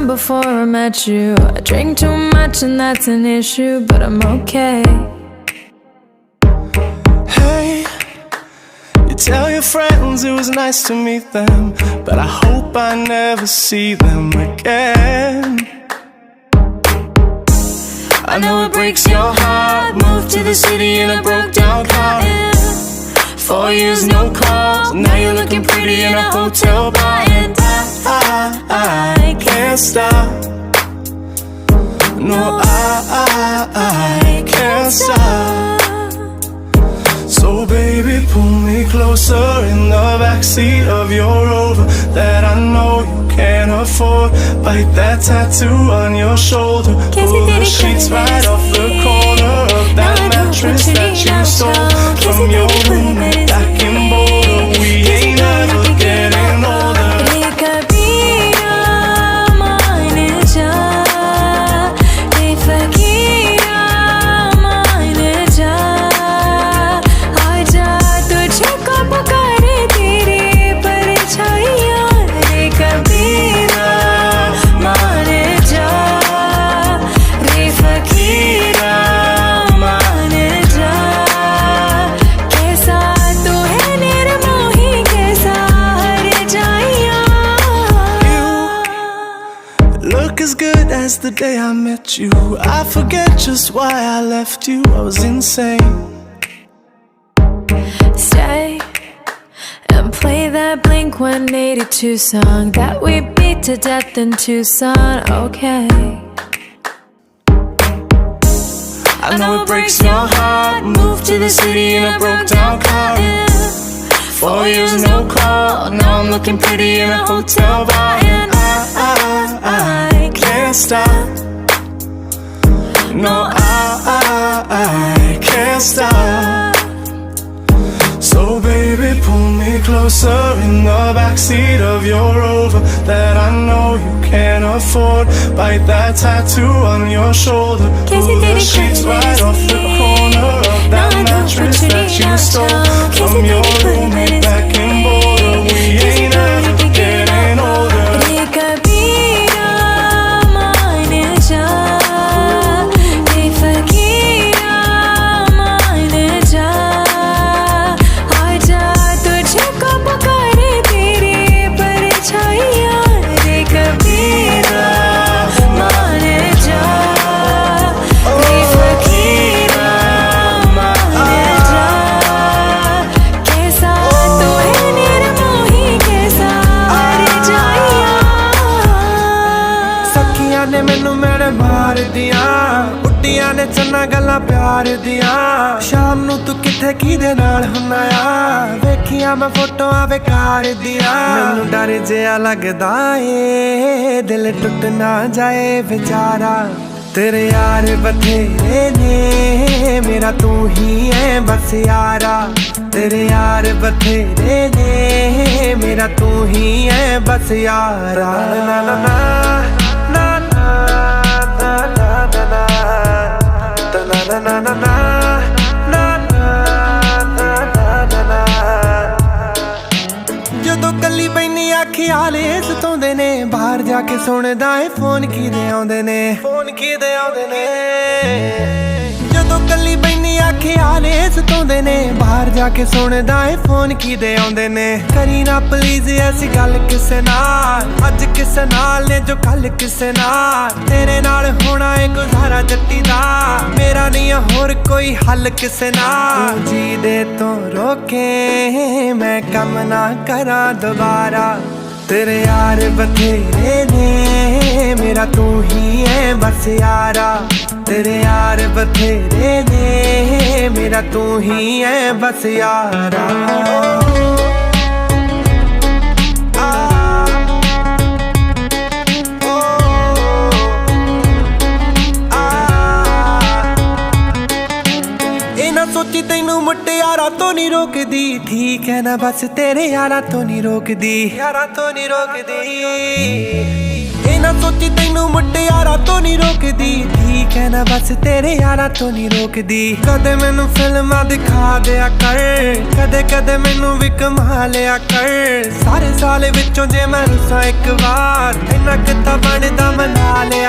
before I met you. I drink too much and that's an issue, but I'm okay. Hey, you tell your friends it was nice to meet them, but I hope I never see them again. I know it breaks your heart. Moved to the city in a broke down car. 4 years no calls, now you're looking pretty in a hotel bar. And I can't stop. No, I can't stop. So baby, pull me closer in the backseat of your Rover that I know you can't afford. Bite that tattoo on your shoulder. Pull the sheets right off the corner of that mattress that you stole from your roommate back in Boulder. We ain't ever getting older. The day I met you, I forget just why I left you. I was insane. Stay and play that Blink-182 song that we beat to death in Tucson. Okay. I know it breaks your heart. Moved to the city in a broke down car. 4 years no call, now I'm looking pretty in a hotel bar. And I can't stop. No, I can't stop. So baby, pull me closer in the backseat of your Rover that I know you can't afford. Bite that tattoo on your shoulder. Pull the sheets right off the corner of that mattress that you stole from your roommate back in Boulder. We ain't ever getting older. चन्ना गल्ला प्यार दिया शाम नू तू किथे किदे नाल हुन्ना आ वेखिया मैं फोटोआं बेकार दिया मैनू डर जिहा लगदा ए दिल टुट ना जाए बेचारा तेरे यार बथेरे ने मेरा तू ही है बस यारा तेरे यार बथेरे ने मेरा तू ही है बस यारा ना ना ना ना ना ना ना na na na na na na na na ਜਦੋਂ ਕੱਲੀ ਬੈਨੀ ਆਖਿਆਲੇ ਸਤਾਉਂਦੇ ਨੇ ਬਾਹਰ ਜਾ ਕੇ ਸੁਣਦਾ ਏ ਫੋਨ ਕਿਦੇ ਆਉਂਦੇ ਨੇ ਜਦੋਂ ਕੱਲੀ ਬੈਨੀ ਆਖਿਆਲੇ ਸਤਾਉਂਦੇ ਨੇ ਬਾਹਰ ਜਾ ਕੇ ਸੁਣਦਾ ਏ ਫੋਨ ਕਿਦੇ ਆਉਂਦੇ ਨੇ ਕਰੀ ਨਾ ਪਲੀਜ਼ ਐਸੀ ਗੱਲ ਕਿਸੇ ਨਾਲ ਅੱਜ ਕਿਸੇ ਨਾਲ ਨੇ ਜੋ ਕੱਲ ਕਿਸੇ ਨਾਲ ਤੇਰੇ ਨਾਲ ਹੋਣਾ ਏ ਗੁਜ਼ਾਰਾ ਜੱਟੀ ਦਾ ਮੇਰਾ ਨਹੀਂ ਹੋਰ ਕੋਈ ਹੱਲ ਕਿਸੇ ਨਾਲ ਜੀ ਦੇ ਤੋਂ ਰੋਕੇ ਮੈਂ ਕੰਮ ਨਾ ਕਰਾਂ ਦੁਬਾਰਾ तेरे यार बथेरे ने मेरा तू ही है बस यारा तेरे यार बथेरे ने मेरा तू ही है बस यारा सोची तेनू मुटियारा तो नहीं रोकदी ठीक है ना बस तेरे यारा तो नहीं रोकदी ना सोची तेनू मुटियारा तो नहीं रोकदी ठीक कहना बस तेरे यारा तो नहीं रोकदी कदे मैनू फिल्मां दिखा दिया कर कदे कदे मैनू भी कमा लिया कर सारे साल विचों जे मैं रुसां एक बार इन्ना किता बनदा मना लिया